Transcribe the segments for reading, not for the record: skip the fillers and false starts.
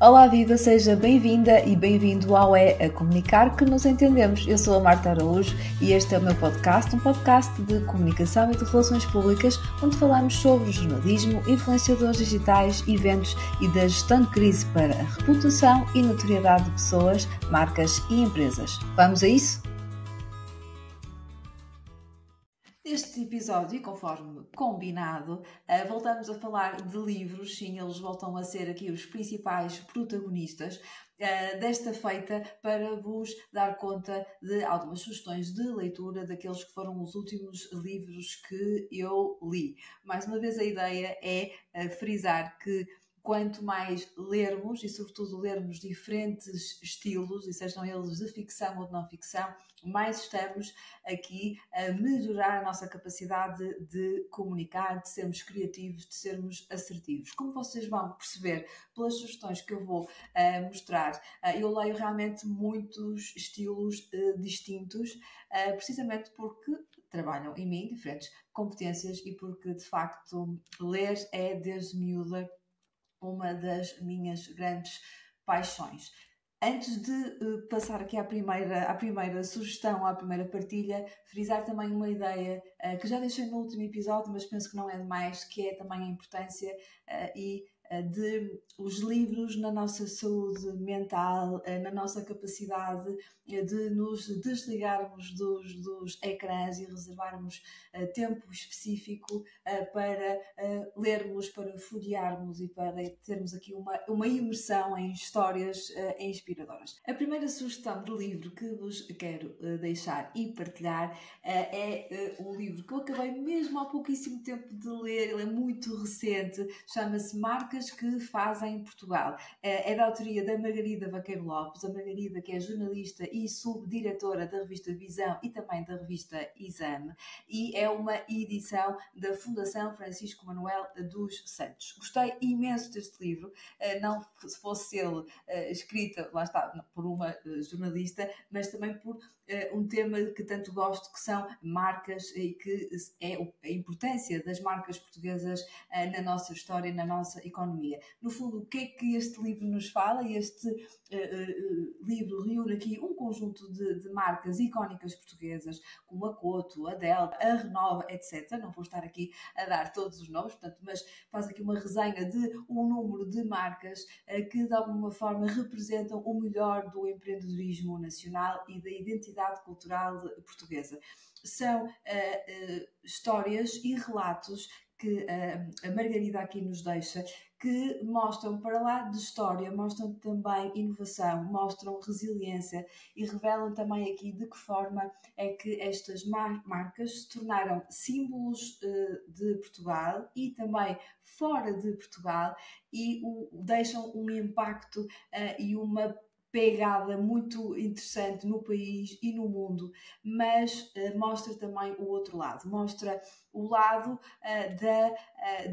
Olá viva, seja bem-vinda e bem-vindo ao É a Comunicar que nos entendemos. Eu sou a Marta Araújo e este é o meu podcast, um podcast de comunicação e de relações públicas, onde falamos sobre jornalismo, influenciadores digitais, eventos e da gestão de crise para a reputação e notoriedade de pessoas, marcas e empresas. Vamos a isso? Neste episódio, conforme combinado, voltamos a falar de livros. Sim, eles voltam a ser aqui os principais protagonistas desta feita para vos dar conta de algumas sugestões de leitura daqueles que foram os últimos livros que eu li. Mais uma vez, a ideia é frisar que quanto mais lermos, e sobretudo lermos diferentes estilos, e sejam eles de ficção ou de não ficção, mais estamos aqui a melhorar a nossa capacidade de comunicar, de sermos criativos, de sermos assertivos. Como vocês vão perceber pelas sugestões que eu vou mostrar, eu leio realmente muitos estilos distintos, precisamente porque trabalham em mim diferentes competências e porque, de facto, ler é, desde miúda, uma das minhas grandes paixões. Antes de passar aqui à primeira sugestão, à primeira partilha, frisar também uma ideia que já deixei no último episódio, mas penso que não é demais, que é também a importância de os livros na nossa saúde mental, na nossa capacidade de nos desligarmos dos ecrãs e reservarmos tempo específico para lermos, para folhearmos e para termos aqui uma imersão em histórias inspiradoras. A primeira sugestão de livro que vos quero deixar e partilhar é um livro que eu acabei mesmo há pouquíssimo tempo de ler. Ele é muito recente, chama-se Marcas que Fazem Portugal. É da autoria da Margarida Vaqueiro Lopes. A Margarida, que é jornalista e subdiretora da revista Visão e também da revista Exame, e é uma edição da Fundação Francisco Manuel dos Santos. Gostei imenso deste livro, não se fosse ele escrita, lá está, por uma jornalista, mas também por um tema que tanto gosto, que são marcas, e que é a importância das marcas portuguesas na nossa história, na nossa economia. No fundo, o que é que este livro nos fala? Este livro reúne aqui um conjunto de marcas icónicas portuguesas, como a Coto, a Delta, a Renova, etc. Não vou estar aqui a dar todos os nomes, portanto, mas faz aqui uma resenha de um número de marcas que de alguma forma representam o melhor do empreendedorismo nacional e da identidade cultural portuguesa. São histórias e relatos que a Margarida aqui nos deixa, que mostram, para lá de história, mostram também inovação, mostram resiliência e revelam também aqui de que forma é que estas marcas se tornaram símbolos de Portugal e também fora de Portugal e deixam um impacto e uma pegada muito interessante no país e no mundo, mas mostra também o outro lado, mostra o lado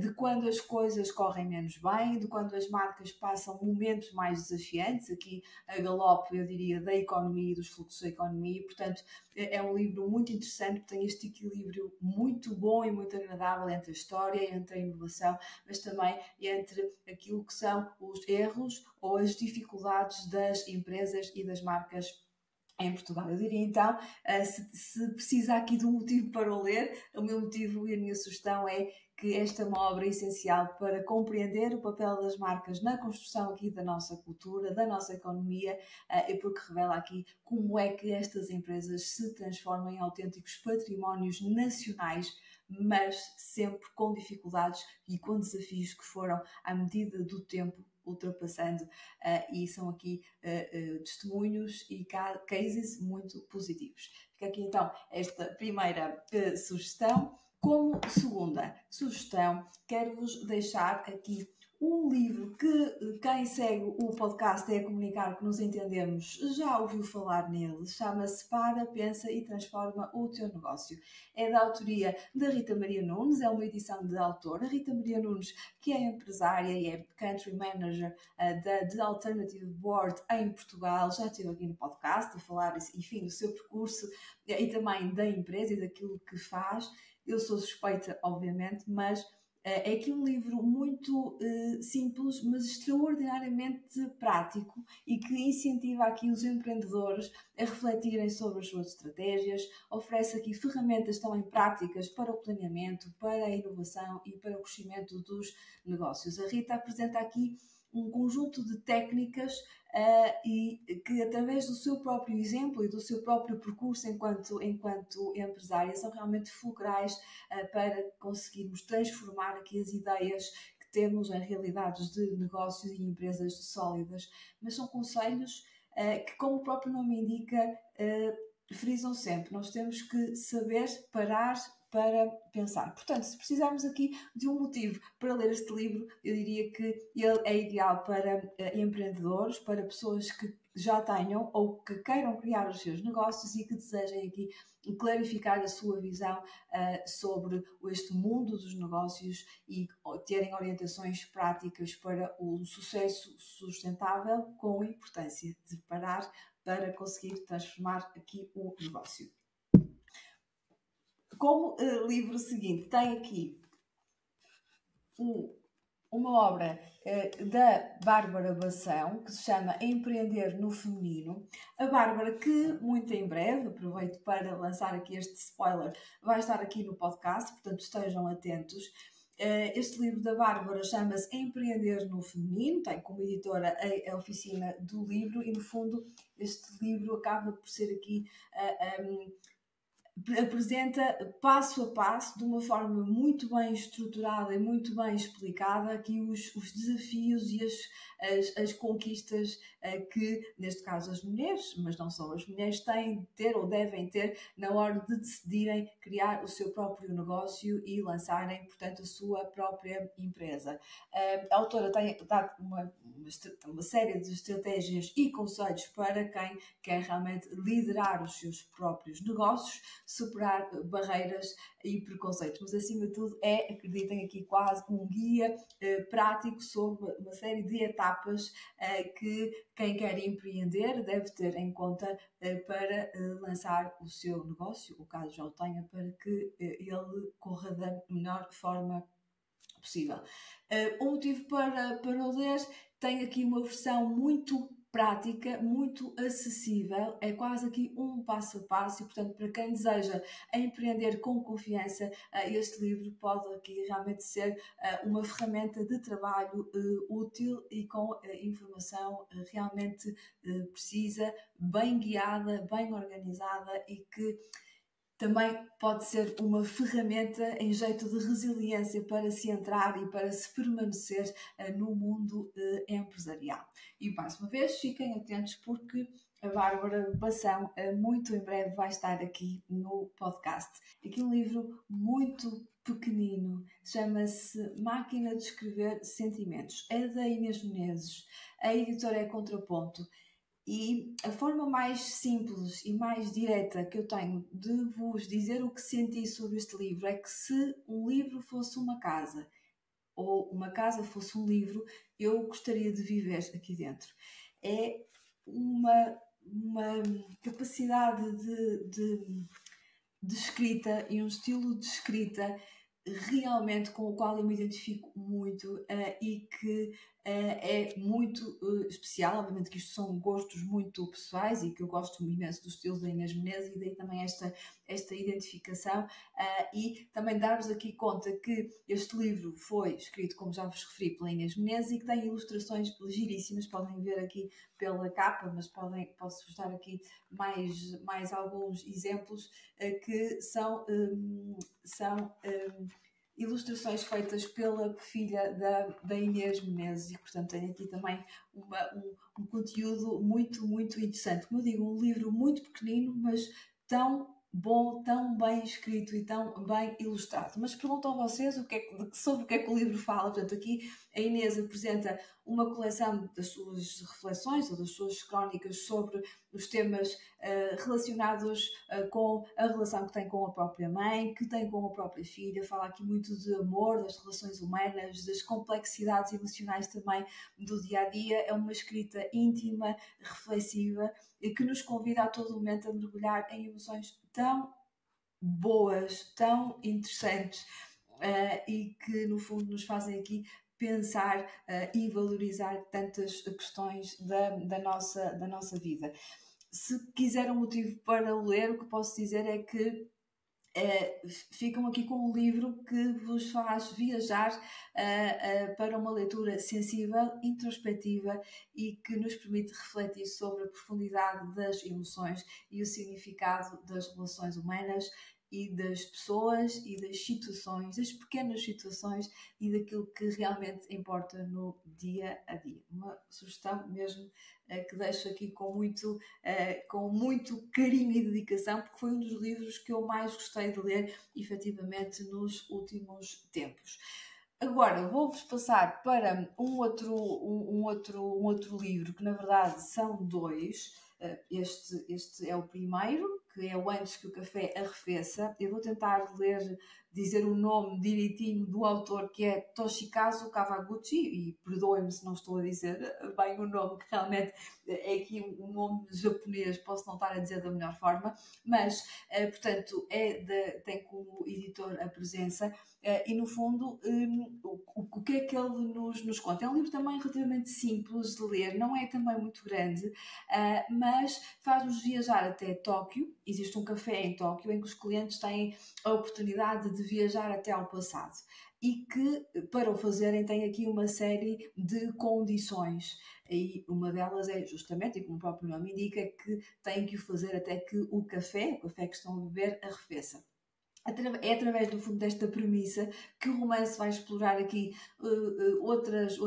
de quando as coisas correm menos bem, de quando as marcas passam momentos mais desafiantes, aqui a galope, eu diria, da economia e dos fluxos da economia. Portanto, é um livro muito interessante, tem este equilíbrio muito bom e muito agradável entre a história, entre a inovação, mas também entre aquilo que são os erros ou as dificuldades das empresas e das marcas em Portugal. Eu diria então, se precisa aqui de um motivo para o ler, o meu motivo e a minha sugestão é que esta é uma obra essencial para compreender o papel das marcas na construção aqui da nossa cultura, da nossa economia, e porque revela aqui como é que estas empresas se transformam em autênticos patrimónios nacionais, mas sempre com dificuldades e com desafios que foram, à medida do tempo, ultrapassando, e são aqui testemunhos e cases muito positivos. Fica aqui então esta primeira sugestão. Como segunda sugestão, quero-vos deixar aqui um livro que quem segue o podcast É a Comunicar que nos entendemos já ouviu falar nele. Chama-se Para, Pensa e Transforma o Teu Negócio. É da autoria da Rita Maria Nunes, é uma edição de autora. Rita Maria Nunes, que é empresária e é Country Manager da The Alternative Board em Portugal, já esteve aqui no podcast a falar, enfim, do seu percurso e também da empresa e daquilo que faz. Eu sou suspeita, obviamente, mas É aqui um livro muito simples, mas extraordinariamente prático e que incentiva aqui os empreendedores a refletirem sobre as suas estratégias, oferece aqui ferramentas também práticas para o planeamento, para a inovação e para o crescimento dos negócios. A Rita apresenta aqui um conjunto de técnicas e que, através do seu próprio exemplo e do seu próprio percurso enquanto empresária, são realmente fulcrais para conseguirmos transformar aqui as ideias que temos em realidades de negócios e empresas sólidas. Mas são conselhos que, como o próprio nome indica, frisam sempre. Nós temos que saber parar para pensar. Portanto, se precisarmos aqui de um motivo para ler este livro, eu diria que ele é ideal para empreendedores, para pessoas que já tenham ou que queiram criar os seus negócios e que desejem aqui clarificar a sua visão sobre este mundo dos negócios e terem orientações práticas para o sucesso sustentável, com a importância de parar para conseguir transformar aqui o negócio. Como livro seguinte, tem aqui uma obra da Bárbara Bação, que se chama Empreender no Feminino. A Bárbara, que muito em breve, aproveito para lançar aqui este spoiler, vai estar aqui no podcast, portanto estejam atentos. Este livro da Bárbara chama-se Empreender no Feminino, tem como editora a Oficina do Livro e, no fundo, este livro acaba por ser aqui... apresenta passo a passo, de uma forma muito bem estruturada e muito bem explicada, aqui os desafios e as conquistas que, neste caso, as mulheres, mas não só as mulheres, têm de ter ou devem ter na hora de decidirem criar o seu próprio negócio e lançarem, portanto, a sua própria empresa. A autora tem dado uma série de estratégias e conselhos para quem quer realmente liderar os seus próprios negócios, superar barreiras e preconceitos, mas acima de tudo acreditem aqui, quase um guia prático sobre uma série de etapas que quem quer empreender deve ter em conta para lançar o seu negócio, o caso já o tenha, para que ele corra da melhor forma possível. O motivo para o ler tem aqui uma versão muito prática, muito acessível, é quase aqui um passo a passo e, portanto, para quem deseja empreender com confiança, este livro pode aqui realmente ser uma ferramenta de trabalho útil e com informação realmente precisa, bem guiada, bem organizada e que também pode ser uma ferramenta em jeito de resiliência para se entrar e para se permanecer no mundo empresarial. E mais uma vez, fiquem atentos porque a Bárbara Bação muito em breve vai estar aqui no podcast. Aqui um livro muito pequenino, chama-se Máquina de Escrever Sentimentos. É da Inês Menezes, a editora é Contraponto. E a forma mais simples e mais direta que eu tenho de vos dizer o que senti sobre este livro é que se um livro fosse uma casa ou uma casa fosse um livro, eu gostaria de viver aqui dentro. É uma capacidade de escrita e um estilo de escrita realmente com o qual eu me identifico muito e que é muito especial. Obviamente que isto são gostos muito pessoais e que eu gosto imenso do estilo da Inês Menezes e daí também esta identificação e também dar-vos aqui conta que este livro foi escrito, como já vos referi, pela Inês Menezes e que tem ilustrações giríssimas, podem ver aqui pela capa, mas posso-vos dar aqui mais alguns exemplos que são ilustrações feitas pela filha da Inês Menezes e, portanto, tem aqui também um conteúdo muito, muito interessante. Como eu digo, um livro muito pequenino, mas tão bom, tão bem escrito e tão bem ilustrado. Mas perguntam a vocês sobre o que é que o livro fala. Portanto, aqui a Inês apresenta uma coleção das suas reflexões ou das suas crónicas sobre os temas relacionados com a relação que tem com a própria mãe, que tem com a própria filha. Fala aqui muito de amor, das relações humanas, das complexidades emocionais também do dia-a-dia. É uma escrita íntima, reflexiva, e que nos convida a todo momento a mergulhar em emoções tão boas, tão interessantes, e que no fundo nos fazem aqui pensar e valorizar tantas questões da nossa vida. Se quiser um motivo para ler, o que posso dizer é que ficam aqui com um livro que vos faz viajar para uma leitura sensível, introspectiva e que nos permite refletir sobre a profundidade das emoções e o significado das relações humanas e das pessoas e das situações, das pequenas situações e daquilo que realmente importa no dia a dia. Uma sugestão mesmo que deixo aqui com muito carinho e dedicação, porque foi um dos livros que eu mais gostei de ler, efetivamente, nos últimos tempos. Agora vou-vos passar para um outro livro, que na verdade são dois. Este é o primeiro, que é o Antes que o Café Arrefeça. Eu vou tentar dizer o nome direitinho do autor, que é Toshikazu Kawaguchi, e perdoem-me se não estou a dizer bem o nome, que realmente é aqui um nome japonês, posso não estar a dizer da melhor forma, mas, portanto, tem como editor a presença, e no fundo, o que é que ele nos conta? É um livro também relativamente simples de ler, não é também muito grande, mas faz-nos viajar até Tóquio. Existe um café em Tóquio em que os clientes têm a oportunidade de viajar até ao passado e que, para o fazerem, têm aqui uma série de condições. E uma delas é justamente, e como o próprio nome indica, que têm que o fazer até que o café que estão a beber, arrefeça. É através do fundo desta premissa que o romance vai explorar aqui outras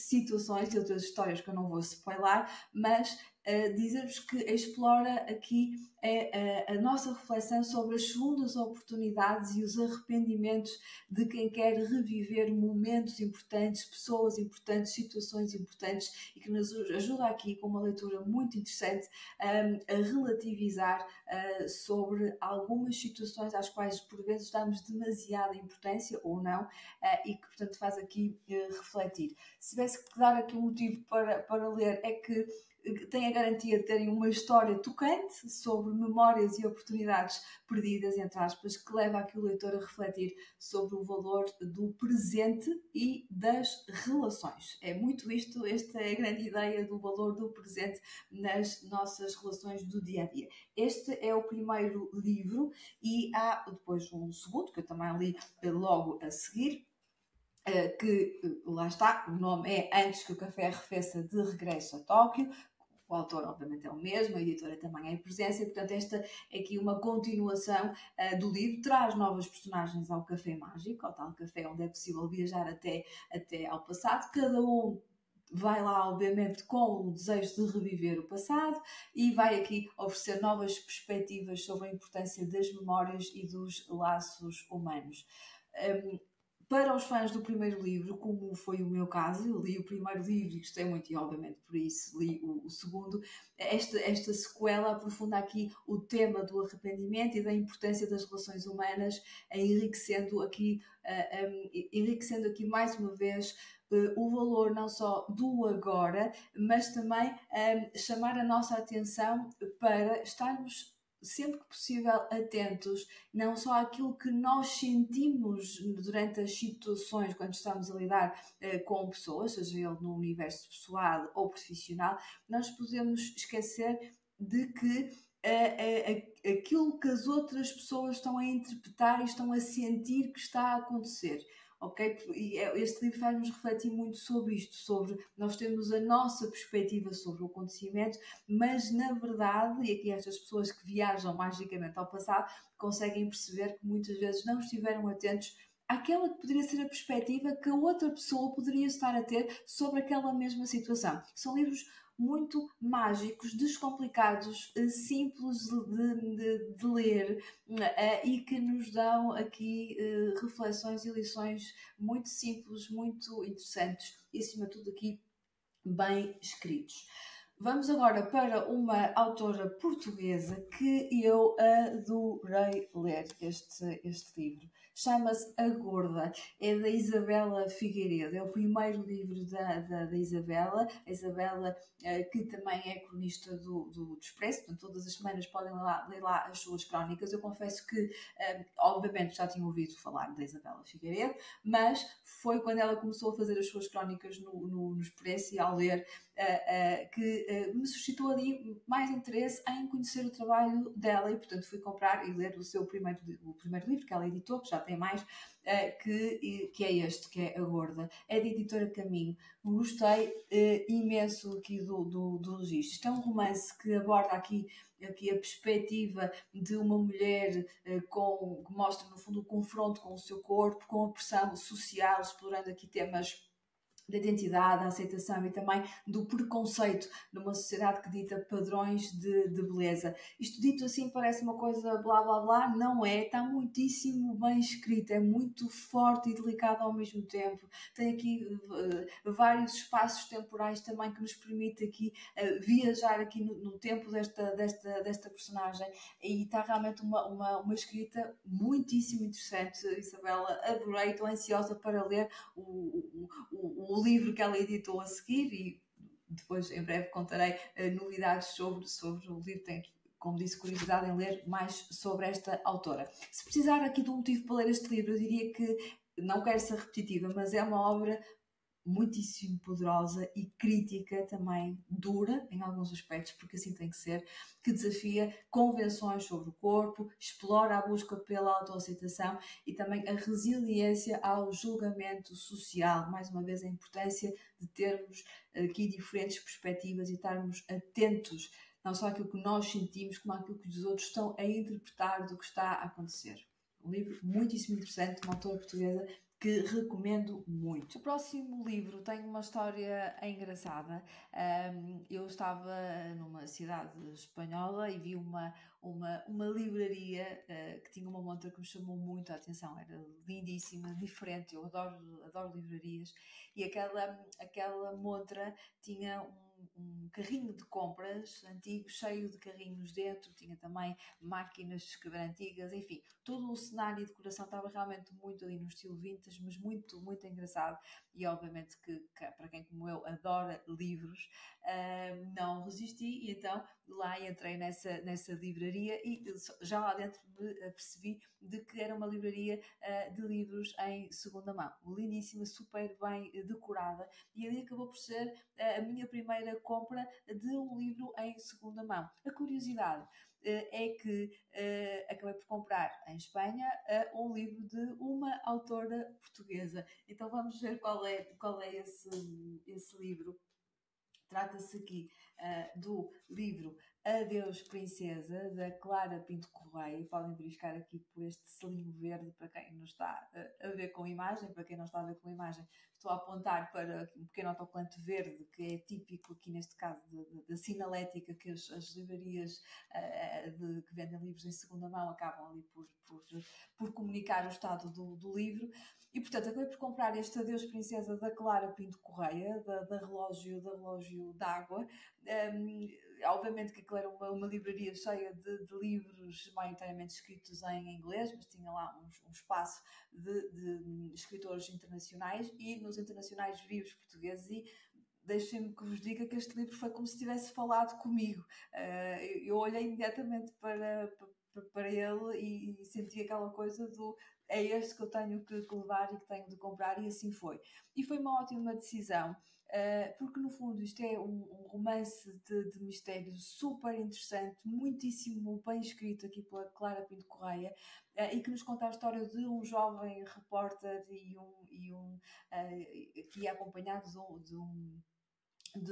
situações e outras histórias que eu não vou spoiler, mas dizer-vos que explora aqui a nossa reflexão sobre as segundas oportunidades e os arrependimentos de quem quer reviver momentos importantes, pessoas importantes, situações importantes, e que nos ajuda aqui com uma leitura muito interessante a relativizar sobre algumas situações às quais por vezes damos demasiada importância ou não, e que portanto faz aqui refletir. Se tivesse que dar aqui um motivo para ler, é que tem a garantia de terem uma história tocante sobre memórias e oportunidades perdidas, entre aspas, que leva aqui o leitor a refletir sobre o valor do presente e das relações. É muito isto, esta é a grande ideia do valor do presente nas nossas relações do dia a dia. Este é o primeiro livro e há depois um segundo, que eu também li logo a seguir, que lá está, o nome é Antes que o Café Arrefeça, de Regresso a Tóquio. O autor, obviamente, é o mesmo, a editora também é a presença, e, portanto, esta é aqui uma continuação do livro, traz novos personagens ao Café Mágico, ao tal café onde é possível viajar até ao passado. Cada um vai lá, obviamente, com o desejo de reviver o passado e vai aqui oferecer novas perspectivas sobre a importância das memórias e dos laços humanos. Para os fãs do primeiro livro, como foi o meu caso, eu li o primeiro livro e gostei muito, e obviamente por isso li o segundo, esta sequela aprofunda aqui o tema do arrependimento e da importância das relações humanas, enriquecendo aqui mais uma vez o valor não só do agora, mas também chamar a nossa atenção para estarmos sempre que possível atentos não só àquilo que nós sentimos durante as situações quando estamos a lidar com pessoas, seja ele no universo pessoal ou profissional, nós podemos esquecer de que aquilo que as outras pessoas estão a interpretar e estão a sentir que está a acontecer. Ok? E este livro faz-nos refletir muito sobre isto, sobre nós termos a nossa perspectiva sobre o acontecimento, mas na verdade, e aqui estas pessoas que viajam magicamente ao passado conseguem perceber que muitas vezes não estiveram atentos àquela que poderia ser a perspectiva que a outra pessoa poderia estar a ter sobre aquela mesma situação. São livros muito mágicos, descomplicados, simples de ler, e que nos dão aqui reflexões e lições muito simples, muito interessantes e, acima de tudo, aqui bem escritos. Vamos agora para uma autora portuguesa que eu adorei ler este livro. chama-se A Gorda, é da Isabela Figueiredo, é o primeiro livro da Isabela, a Isabela que também é cronista do Expresso, portanto todas as semanas podem ler lá as suas crónicas. Eu confesso que, obviamente, já tinha ouvido falar da Isabela Figueiredo, mas foi quando ela começou a fazer as suas crónicas no Expresso e ao ler que me suscitou ali mais interesse em conhecer o trabalho dela e, portanto, fui comprar e ler o primeiro livro que ela editou, que já tem mais, que é este, que é A Gorda. É da editora Caminho. Gostei imenso aqui do registro. Isto é um romance que aborda aqui a perspectiva de uma mulher que mostra, no fundo, o confronto com o seu corpo, com a pressão social, explorando aqui temas da identidade, da aceitação e também do preconceito numa sociedade que dita padrões de beleza. Isto dito assim parece uma coisa blá blá blá, não é, está muitíssimo bem escrito, é muito forte e delicado ao mesmo tempo, tem aqui vários espaços temporais também que nos permite aqui viajar aqui no tempo desta personagem e está realmente uma escrita muitíssimo interessante, Isabela, adorei, estou ansiosa para ler o livro que ela editou a seguir e depois em breve contarei novidades sobre o livro. Tenho, como disse, curiosidade em ler mais sobre esta autora. Se precisar aqui de um motivo para ler este livro, eu diria que, não quero ser repetitiva, mas é uma obra muitíssimo poderosa e crítica também, dura em alguns aspectos, porque assim tem que ser, que desafia convenções sobre o corpo, explora a busca pela autoaceitação e também a resiliência ao julgamento social. Mais uma vez, a importância de termos aqui diferentes perspectivas e estarmos atentos não só àquilo que nós sentimos, como àquilo que os outros estão a interpretar do que está a acontecer. Um livro muitíssimo interessante, uma autora portuguesa que recomendo muito. O próximo livro tem uma história engraçada. Eu estava numa cidade espanhola e vi uma livraria que tinha uma montra que me chamou muito a atenção. Era lindíssima, diferente. Eu adoro livrarias. E aquela montra tinha um carrinho de compras antigo, cheio de carrinhos dentro, tinha também máquinas de escrever antigas, enfim, todo o cenário e decoração estava realmente muito ali no estilo vintage, mas muito, muito engraçado. E obviamente que para quem como eu adora livros, não resisti e então lá entrei nessa livraria e já lá dentro me apercebi de que era uma livraria de livros em segunda mão, lindíssima, super bem decorada, e ali acabou por ser a minha primeira compra de um livro em segunda mão. A curiosidade é que acabei por comprar em Espanha um livro de uma autora portuguesa. Então vamos ver qual é esse livro. Trata-se aqui do livro Adeus Princesa, da Clara Pinto Correia. Podem verificar aqui por este selinho verde, para quem não está a ver com imagem. Para quem não está a ver com imagem, estou a apontar para um pequeno autocolante verde, que é típico aqui neste caso da sinalética que as livrarias que vendem livros em segunda mão acabam ali por comunicar o estado do livro. E portanto acabei por comprar este Adeus Princesa da Clara Pinto Correia, da relógio d'água. Obviamente que aquilo era uma livraria cheia de livros maioritariamente escritos em inglês, mas tinha lá um espaço de escritores internacionais e nos internacionais vi os portugueses e deixem-me que vos diga que este livro foi como se tivesse falado comigo. Eu olhei imediatamente para ele e senti aquela coisa do é este que eu tenho que levar e que tenho de comprar, e assim foi. E foi uma ótima decisão, porque no fundo isto é um romance de mistério super interessante, muitíssimo bem escrito aqui pela Clara Pinto Correia, e que nos conta a história de um jovem repórter que é acompanhado de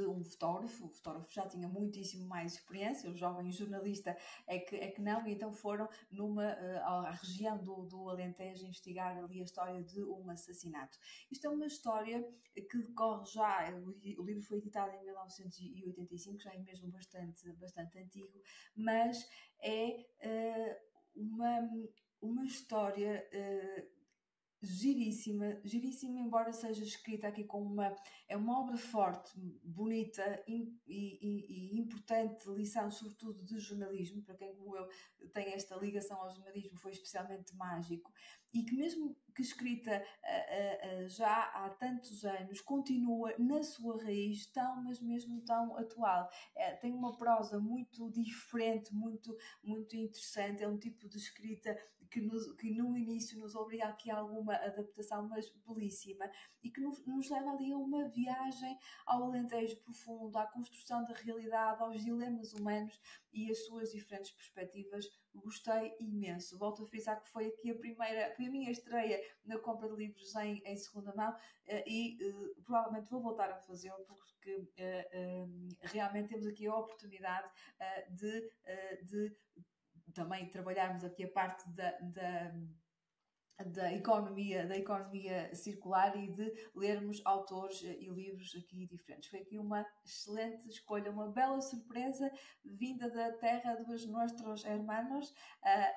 um fotógrafo. O fotógrafo já tinha muitíssimo mais experiência, o jovem jornalista é que não, e então foram à região do Alentejo investigar ali a história de um assassinato. Isto é uma história que decorre já, o livro foi editado em 1985, já é mesmo bastante antigo, mas é uma história giríssima, giríssima, embora seja escrita aqui com é uma obra forte, bonita e importante lição, sobretudo de jornalismo, para quem como eu tem esta ligação ao jornalismo, foi especialmente mágico, e que mesmo que escrita já há tantos anos, continua na sua raiz tão, mas mesmo tão atual. Tem uma prosa muito diferente, muito interessante, é um tipo de escrita que no início nos obriga aqui a alguma adaptação, mas belíssima, e que nos leva ali a uma viagem ao Alentejo profundo, à construção da realidade, aos dilemas humanos e as suas diferentes perspectivas. Gostei imenso. Volto a frisar que foi aqui foi a minha estreia na compra de livros em segunda mão, e provavelmente vou voltar a fazê-lo, porque realmente temos aqui a oportunidade de também trabalharmos aqui a parte da economia circular e de lermos autores e livros aqui diferentes. Foi aqui uma excelente escolha, uma bela surpresa vinda da terra dos nossos hermanos,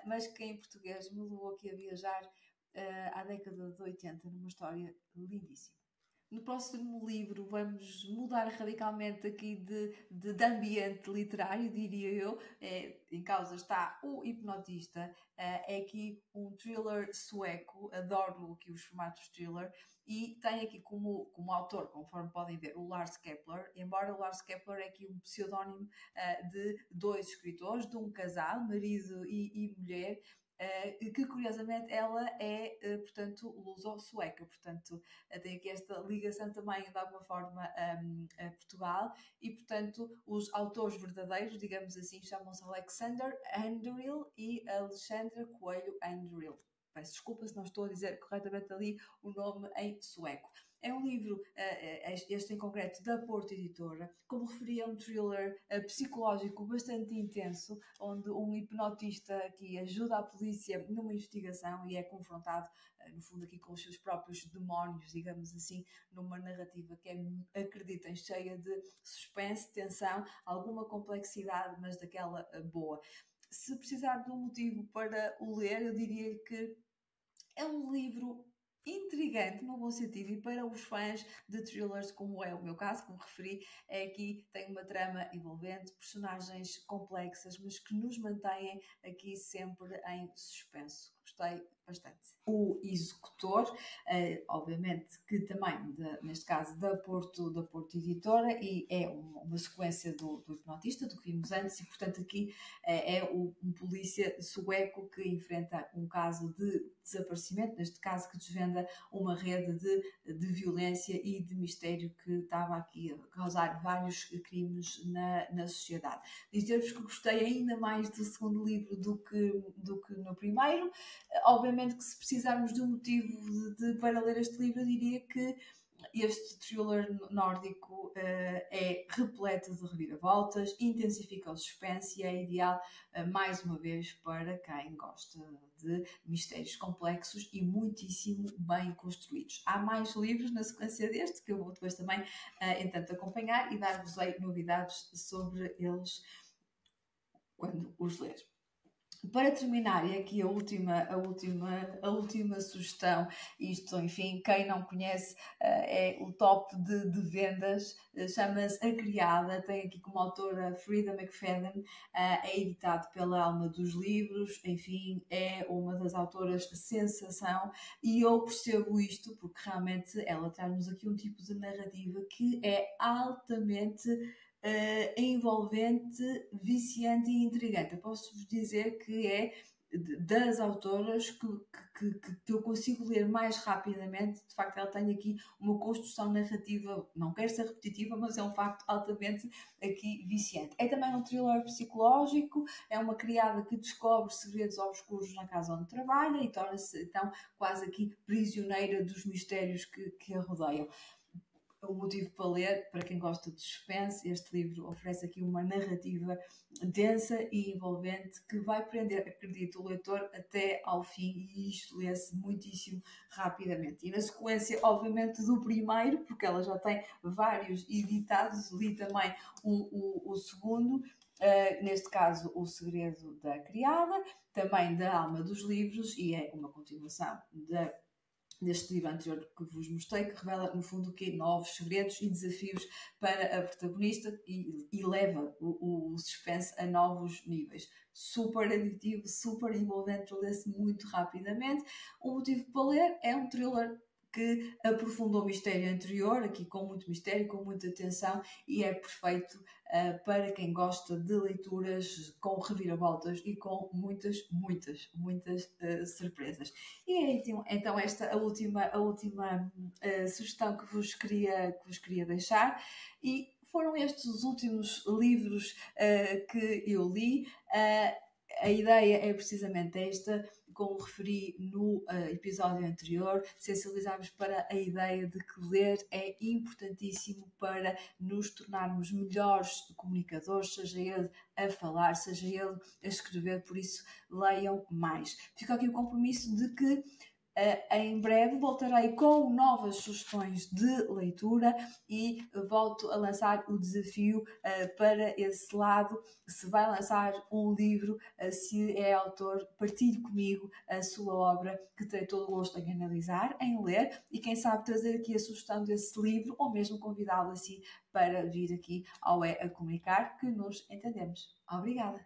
mas que em português me levou aqui a viajar à década de 80, numa história lindíssima. No próximo livro vamos mudar radicalmente aqui de ambiente literário, diria eu. Em causa está O Hipnotista, é aqui um thriller sueco, adoro aqui os formatos thriller, e tem aqui como autor, conforme podem ver, o Lars Kepler, embora o Lars Kepler é aqui um pseudónimo de dois escritores, de um casal, marido e mulher, que curiosamente ela é, portanto, luso-sueca, portanto, tem aqui esta ligação também de alguma forma a Portugal, e portanto os autores verdadeiros, digamos assim, chamam-se Alexander Andril e Alexandra Coelho Andril. Peço desculpa se não estou a dizer corretamente ali o nome em sueco. É um livro, este em concreto, da Porto Editora. Como referi, é um thriller psicológico bastante intenso, onde um hipnotista aqui ajuda a polícia numa investigação e é confrontado, no fundo, aqui com os seus próprios demónios, digamos assim, numa narrativa que é, acreditem, cheia de suspense, tensão, alguma complexidade, mas daquela boa. Se precisar de um motivo para o ler, eu diria que é um livro intrigante, no bom sentido, e para os fãs de thrillers, como é o meu caso, como referi, aqui tem uma trama envolvente, personagens complexas, mas que nos mantêm aqui sempre em suspenso. Gostei bastante. O Executor, obviamente que também, neste caso, da Porto Editora, e é uma sequência do Hipnotista, do que vimos antes, e portanto aqui é um polícia sueco que enfrenta um caso de desaparecimento, neste caso que desvenda uma rede de violência e de mistério que estava aqui a causar vários crimes na sociedade. Dizer-vos que gostei ainda mais do segundo livro do que no primeiro. Obviamente que se precisarmos de um motivo para ler este livro, eu diria que este thriller nórdico é repleto de reviravoltas, intensifica o suspense e é ideal, mais uma vez, para quem gosta de mistérios complexos e muitíssimo bem construídos. Há mais livros na sequência deste que eu vou depois também, entanto, acompanhar e dar-vos novidades sobre eles quando os ler. Para terminar, e aqui a última sugestão, isto, enfim, quem não conhece, é o top de vendas, chama-se A Criada, tem aqui como autora Frida McFadden, é editado pela Alma dos Livros, enfim, é uma das autoras sensação, e eu percebo isto porque realmente ela traz-nos aqui um tipo de narrativa que é altamente envolvente, viciante e intrigante. Eu posso-vos dizer que é das autoras que eu consigo ler mais rapidamente. De facto, ela tem aqui uma construção narrativa, não quer ser repetitiva, mas é um facto altamente aqui viciante. É também um thriller psicológico, é uma criada que descobre segredos obscuros na casa onde trabalha e torna-se então quase aqui prisioneira dos mistérios que a rodeiam. O motivo para ler, para quem gosta de suspense, este livro oferece aqui uma narrativa densa e envolvente que vai prender, acredito, o leitor até ao fim, e isto lê-se muitíssimo rapidamente. E na sequência, obviamente, do primeiro, porque ela já tem vários editados, li também o segundo, neste caso O Segredo da Criada, também da Alma dos Livros, e é uma continuação deste livro anterior que vos mostrei, que revela, no fundo, novos segredos e desafios para a protagonista e leva o suspense a novos níveis. Super aditivo, super envolvente, lê-se muito rapidamente. O motivo para ler é um thriller que aprofundou o mistério anterior, aqui com muito mistério, com muita atenção, e é perfeito para quem gosta de leituras com reviravoltas e com muitas surpresas. E é então esta a última sugestão que vos queria deixar, e foram estes os últimos livros que eu li. A ideia é precisamente esta, como referi no episódio anterior, sensibilizarmos para a ideia de que ler é importantíssimo para nos tornarmos melhores comunicadores, seja ele a falar, seja ele a escrever, por isso leiam mais. Fica aqui o compromisso de que em breve voltarei com novas sugestões de leitura e volto a lançar o desafio para esse lado. Se vai lançar um livro, se é autor, partilhe comigo a sua obra, que terei todo o gosto em analisar, em ler, e quem sabe trazer aqui a sugestão desse livro, ou mesmo convidá-lo assim para vir aqui ao a Comunicar, que nos entendemos. Obrigada!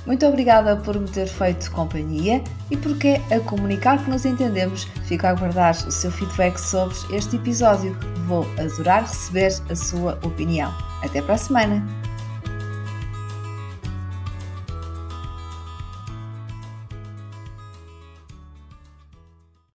Muito obrigada por me ter feito companhia e porque é a Comunicar que nos entendemos. Fico a aguardar o seu feedback sobre este episódio. Vou adorar receber a sua opinião. Até para a semana!